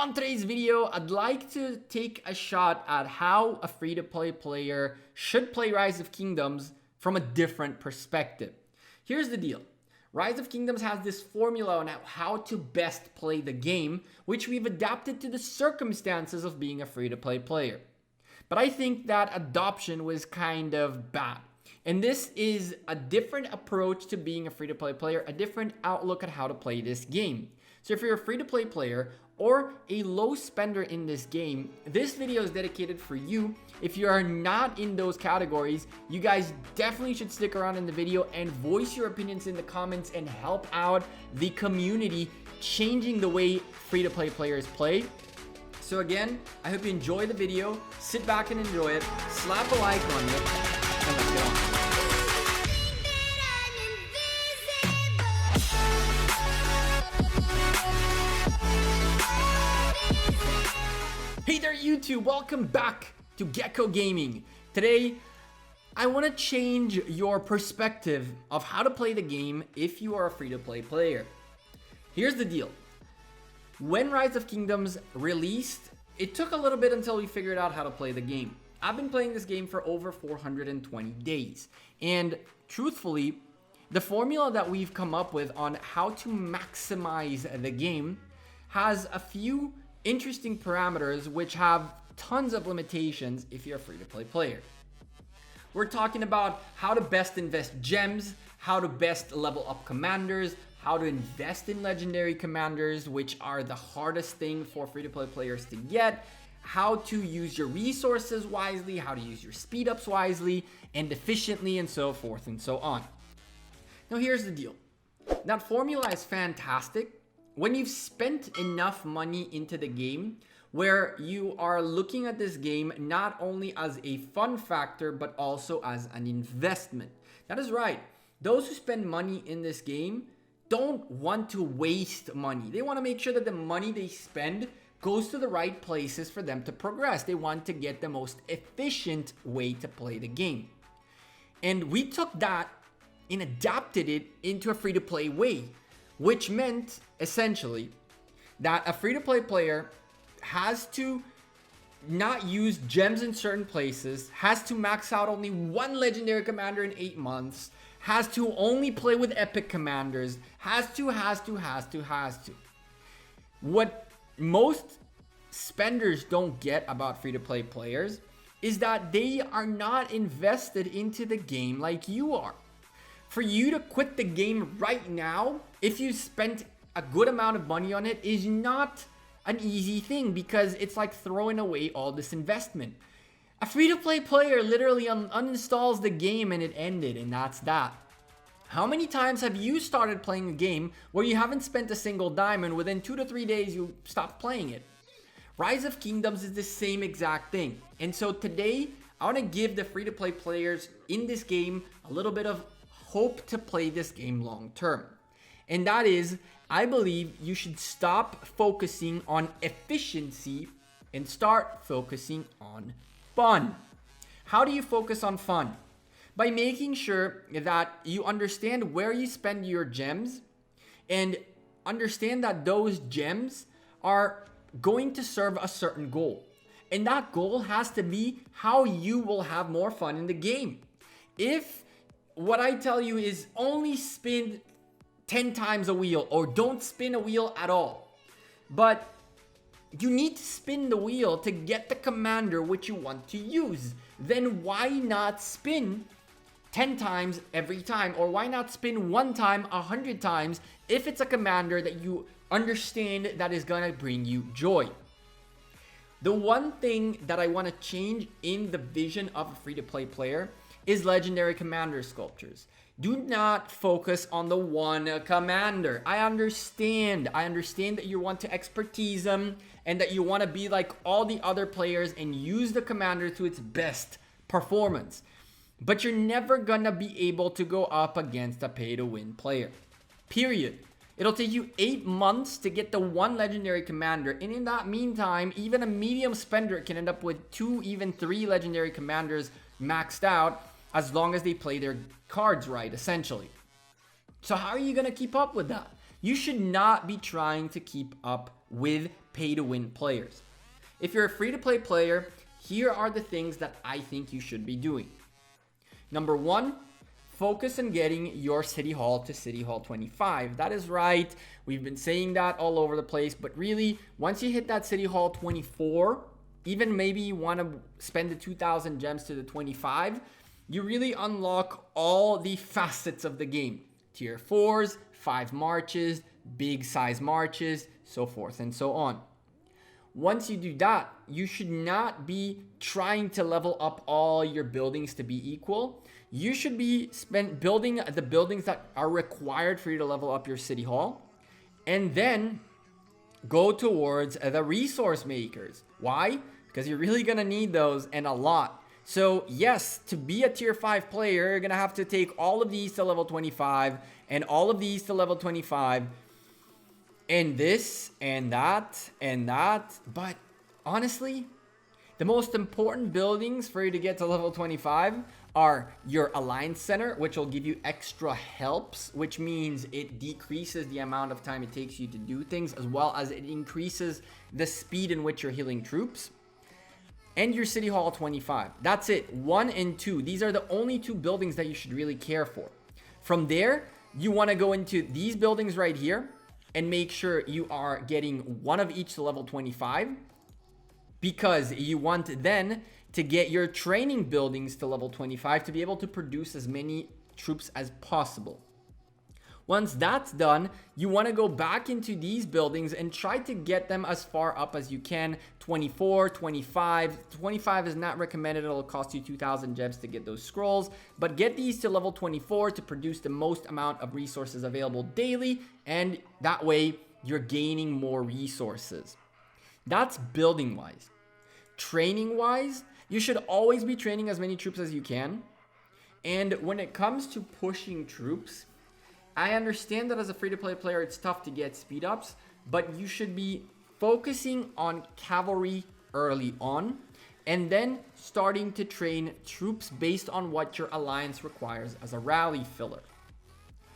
on today's video, I'd like to take a shot at how a free-to-play player should play Rise of Kingdoms from a different perspective. Here's the deal. Rise of Kingdoms has this formula on how to best play the game, which we've adapted to the circumstances of being a free-to-play player. But I think that adoption was kind of bad. And this is a different approach to being a free-to-play player, a different outlook at how to play this game. So if you're a free-to-play player or a low spender in this game, this video is dedicated for you. If you are not in those categories, you guys definitely should stick around in the video and voice your opinions in the comments and help out the community changing the way free-to-play players play. So again, I hope you enjoy the video. Sit back and enjoy it. Slap a like on it, and let's get on. Hey there YouTube, welcome back to Gekko Gaming. Today, I want to change your perspective of how to play the game if you are a free-to-play player. Here's the deal. When Rise of Kingdoms released, it took a little bit until we figured out how to play the game. I've been playing this game for over 420 days. And truthfully, the formula that we've come up with on how to maximize the game has a few interesting parameters which have tons of limitations if you're a free-to-play player. We're talking about how to best invest gems, how to best level up commanders, how to invest in legendary commanders, which are the hardest thing for free-to-play players to get, how to use your resources wisely, how to use your speed-ups wisely and efficiently, and so forth and so on. Now here's the deal. That formula is fantastic when you've spent enough money into the game where you are looking at this game not only as a fun factor but also as an investment. That is right. Those who spend money in this game don't want to waste money. They want to make sure that the money they spend goes to the right places for them to progress. They want to get the most efficient way to play the game. And we took that and adapted it into a free-to-play way, which meant essentially that a free-to-play player has to not use gems in certain places, has to max out only one legendary commander in 8 months, has to only play with epic commanders, has to. What most spenders don't get about free-to-play players is that they are not invested into the game like you are. For you to quit the game right now, if you spent a good amount of money on it, is not an easy thing because it's like throwing away all this investment. A free-to-play player literally uninstalls the game and it ended, and that's that. How many times have you started playing a game where you haven't spent a single dime and within 2 to 3 days you stopped playing it? Rise of Kingdoms is the same exact thing. And so today, I want to give the free-to-play players in this game a little bit of hope to play this game long term. And that is, I believe you should stop focusing on efficiency and start focusing on fun. How do you focus on fun? By making sure that you understand where you spend your gems and understand that those gems are going to serve a certain goal. And that goal has to be how you will have more fun in the game. If what I tell you is only spin 10 times a wheel or don't spin a wheel at all, but you need to spin the wheel to get the commander which you want to use, then why not spin 10 times every time? Or why not spin one time 100 times if it's a commander that you understand that is gonna bring you joy? The one thing that I want to change in the vision of a free-to-play player is legendary commander sculptures. Do not focus on the one commander. I understand that you want to expertise them and that you want to be like all the other players and use the commander to its best performance. But you're never gonna be able to go up against a pay-to-win player. Period. It'll take you 8 months to get the one legendary commander, and in that meantime, even a medium spender can end up with 2, even 3 legendary commanders maxed out as long as they play their cards right, essentially. So how are you gonna keep up with that? You should not be trying to keep up with pay-to-win players. If you're a free-to-play player, here are the things that I think you should be doing. Number one, focus on getting your City Hall to City Hall 25. That is right. We've been saying that all over the place, but really, once you hit that City Hall 24, even maybe you want to spend the 2,000 gems to the 25, you really unlock all the facets of the game. Tier 4s, 5 marches, big size marches, so forth and so on. Once you do that, you should not be trying to level up all your buildings to be equal. You should be building the buildings that are required for you to level up your City Hall, and then go towards the resource makers. Why? Because you're really going to need those, and a lot. So yes, to be a tier 5 player, you're going to have to take all of these to level 25 and all of these to level 25 and this and that and that. But honestly, the most important buildings for you to get to level 25 are your Alliance Center, which will give you extra helps, which means it decreases the amount of time it takes you to do things, as well as it increases the speed in which you're healing troops. And your City Hall 25. That's it. 1 and 2. These are the only 2 buildings that you should really care for. From there, you want to go into these buildings right here and make sure you are getting 1 of each to level 25, because you want then to get your training buildings to level 25 to be able to produce as many troops as possible. Once that's done, you want to go back into these buildings and try to get them as far up as you can. 24, 25. 25 is not recommended. It'll cost you 2,000 gems to get those scrolls. But get these to level 24 to produce the most amount of resources available daily. And that way, you're gaining more resources. That's building-wise. Training-wise, you should always be training as many troops as you can. And when it comes to pushing troops, I understand that as a free-to-play player, it's tough to get speed ups, but you should be focusing on cavalry early on and then starting to train troops based on what your alliance requires as a rally filler.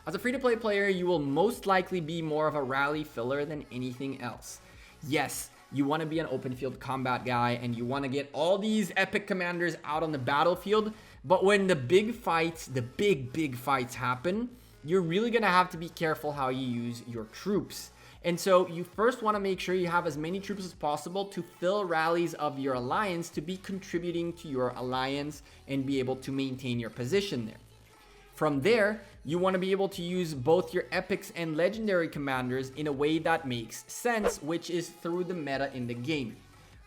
As a free-to-play player, you will most likely be more of a rally filler than anything else. Yes, you want to be an open field combat guy and you want to get all these epic commanders out on the battlefield, but when the big fights, the big fights happen, you're really going to have to be careful how you use your troops. And so you first want to make sure you have as many troops as possible to fill rallies of your alliance to be contributing to your alliance and be able to maintain your position there. From there, you want to be able to use both your epics and legendary commanders in a way that makes sense, which is through the meta in the game.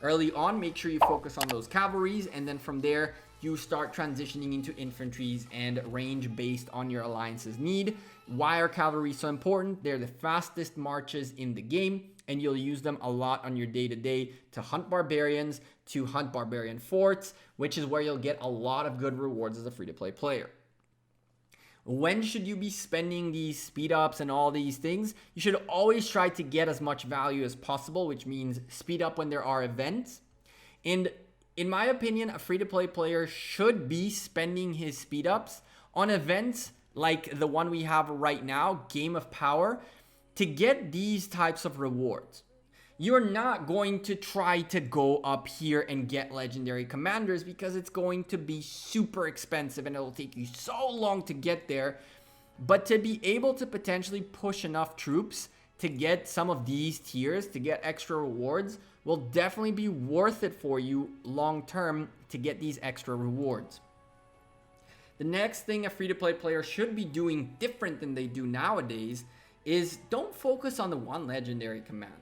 Early on, make sure you focus on those cavalries, and then from there, you start transitioning into infantries and range based on your alliance's need. Why are cavalry so important? They're the fastest marches in the game, and you'll use them a lot on your day-to-day to hunt barbarians, to hunt barbarian forts, which is where you'll get a lot of good rewards as a free-to-play player. When should you be spending these speed ups and all these things? You should always try to get as much value as possible, which means speed up when there are events. And in my opinion, a free-to-play player should be spending his speed ups on events like the one we have right now, Game of Power, to get these types of rewards. You're not going to try to go up here and get legendary commanders because it's going to be super expensive and it'll take you so long to get there. But to be able to potentially push enough troops to get some of these tiers, to get extra rewards, will definitely be worth it for you long term to get these extra rewards. The next thing a free-to-play player should be doing different than they do nowadays is don't focus on the one legendary commander.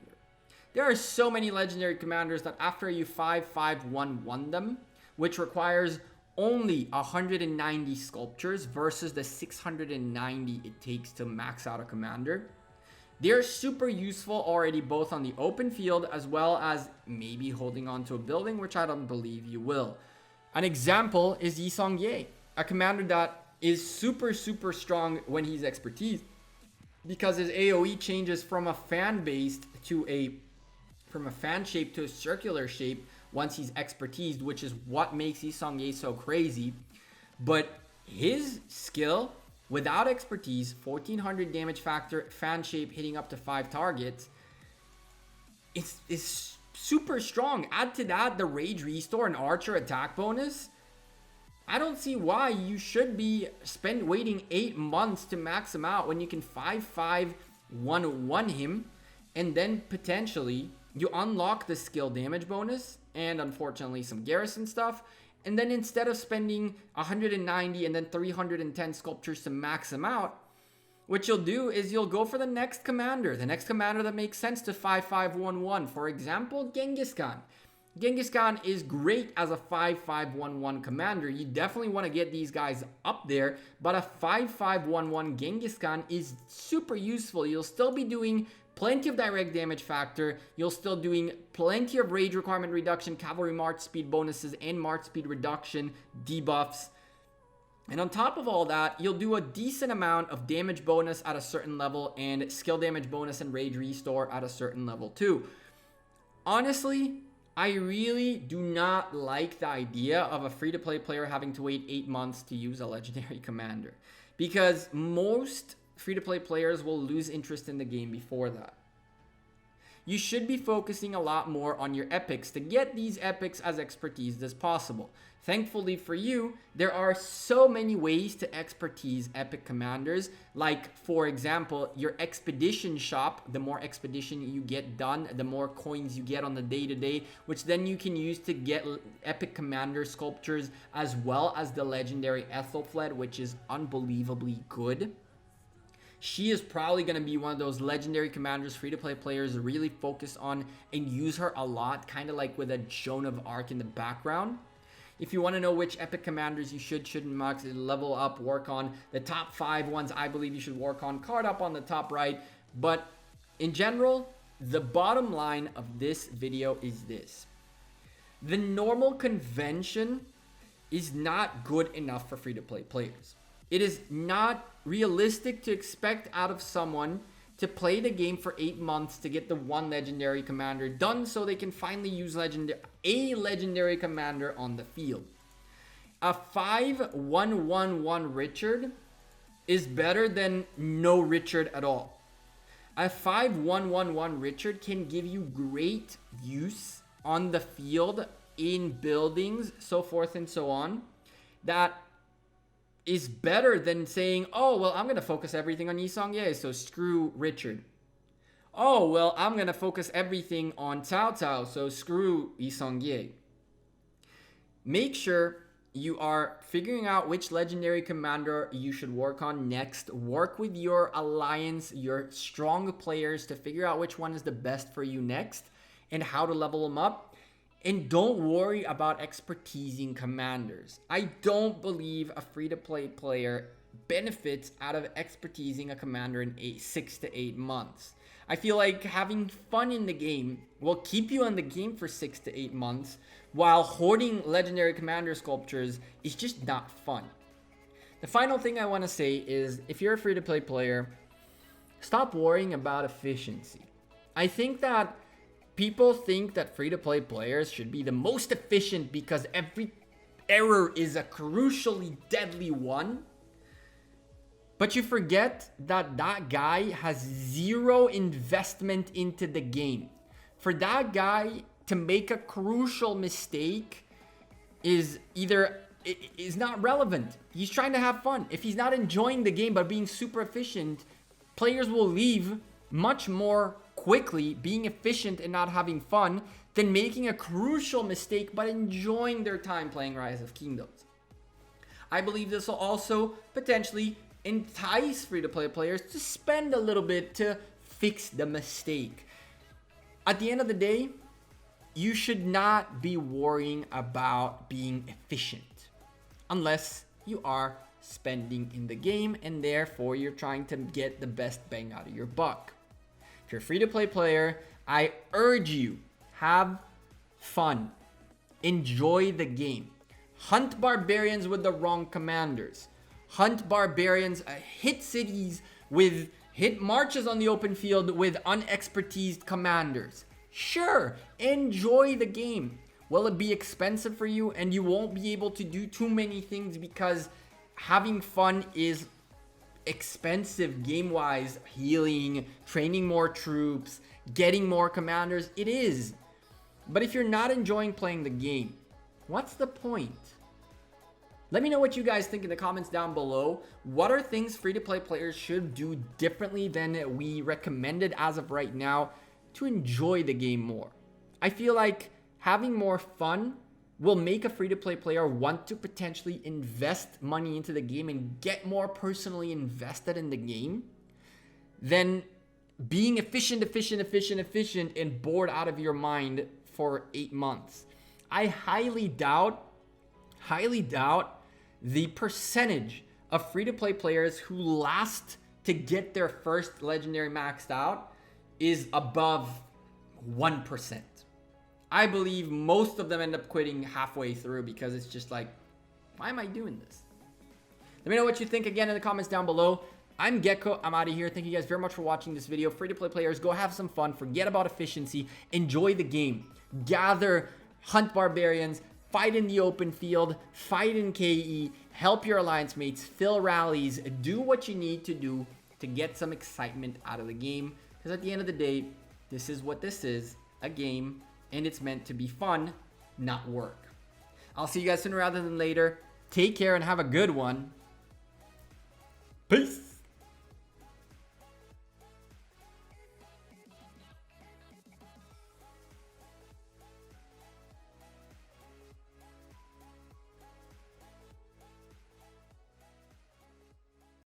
There are so many legendary commanders that after you 5-5-1-1 them, which requires only 190 sculptures versus the 690 it takes to max out a commander, they're super useful already both on the open field as well as maybe holding on to a building, which I don't believe you will. An example is Yi Song-Ye, a commander that is super strong when he's expertise, because his AoE changes from a fan shape to a circular shape once he's expertised, which is what makes Yi Song-Ye so crazy. But his skill without expertise, 1400 damage factor, fan shape hitting up to 5 targets, is super strong. Add to that the Rage Restore and Archer attack bonus. I don't see why you should be waiting 8 months to max him out when you can 5/5/1/1 him, and then potentially you unlock the skill damage bonus and unfortunately some garrison stuff. And then instead of spending 190 and then 310 sculptures to max him out, what you'll do is you'll go for the next commander that makes sense to 5/5/1/1. For example, Genghis Khan. Genghis Khan is great as a 5/5/1/1 commander. You definitely want to get these guys up there, but a 5/5/1/1 Genghis Khan is super useful. You'll still be doing plenty of direct damage factor. You'll still doing plenty of rage requirement reduction, cavalry march speed bonuses, and march speed reduction debuffs. And on top of all that, you'll do a decent amount of damage bonus at a certain level and skill damage bonus and rage restore at a certain level too. Honestly, I really do not like the idea of a free-to-play player having to wait 8 months to use a legendary commander, because most free-to-play players will lose interest in the game before that. You should be focusing a lot more on your epics to get these epics as expertise as possible. Thankfully for you, there are so many ways to expertise epic commanders. Like, for example, your expedition shop. The more expedition you get done, the more coins you get on the day-to-day, which then you can use to get epic commander sculptures, as well as the legendary Ethelfled, which is unbelievably good. She is probably going to be one of those legendary commanders free-to-play players really focus on and use her a lot, kind of like with a Joan of Arc in the background. If you want to know which epic commanders you shouldn't max, level up, work on, the top 5 ones I believe you should work on, card up on the top right. But in general, the bottom line of this video is this. The normal convention is not good enough for free-to-play players. It is not realistic to expect out of someone to play the game for 8 months to get the one legendary commander done so they can finally use a legendary commander on the field. A 5/1/1/1 Richard is better than no Richard at all. A 5/1/1/1 Richard can give you great use on the field, in buildings, so forth and so on, that is better than saying, oh, well, I'm going to focus everything on Yi Seong-Gye, so screw Richard. Oh, well, I'm going to focus everything on Cao Cao, so screw Yi Seong-Gye. Make sure you are figuring out which legendary commander you should work on next. Work with your alliance, your strong players, to figure out which one is the best for you next and how to level them up. And don't worry about expertising commanders. I don't believe a free-to-play player benefits out of expertising a commander in 6 to 8 months. I feel like having fun in the game will keep you in the game for 6 to 8 months, while hoarding legendary commander sculptures is just not fun. The final thing I want to say is, if you're a free-to-play player, stop worrying about efficiency. I think that people think that free-to-play players should be the most efficient because every error is a crucially deadly one. But you forget that that guy has zero investment into the game. For that guy to make a crucial mistake is not relevant. He's trying to have fun. If he's not enjoying the game but being super efficient, players will leave much more quickly being efficient and not having fun than making a crucial mistake but enjoying their time playing Rise of Kingdoms. I believe this will also potentially entice free-to-play players to spend a little bit to fix the mistake. At the end of the day, you should not be worrying about being efficient unless you are spending in the game and therefore you're trying to get the best bang out of your buck. If you're a free-to-play player, I urge you, have fun. Enjoy the game. Hunt barbarians with the wrong commanders. Hunt barbarians, hit cities with, hit marches on the open field with unexpertised commanders. Sure, enjoy the game. Will it be expensive for you and you won't be able to do too many things because having fun is expensive game-wise, healing, training more troops, getting more commanders. It is. But if you're not enjoying playing the game, what's the point? Let me know what you guys think in the comments down below. What are things free-to-play players should do differently than we recommended as of right now to enjoy the game more? I feel like having more fun will make a free-to-play player want to potentially invest money into the game and get more personally invested in the game than being efficient, and bored out of your mind for 8 months. I highly doubt the percentage of free-to-play players who last to get their first legendary maxed out is above 1%. I believe most of them end up quitting halfway through because it's just like, why am I doing this? Let me know what you think again in the comments down below. I'm Gekko. I'm out of here. Thank you guys very much for watching this video. Free-to-play players, go have some fun. Forget about efficiency. Enjoy the game. Gather, hunt barbarians, fight in the open field, fight in KE, help your alliance mates, fill rallies, do what you need to do to get some excitement out of the game. Because at the end of the day, this is what this is, a game. And it's meant to be fun, not work. I'll see you guys sooner rather than later. Take care and have a good one. Peace.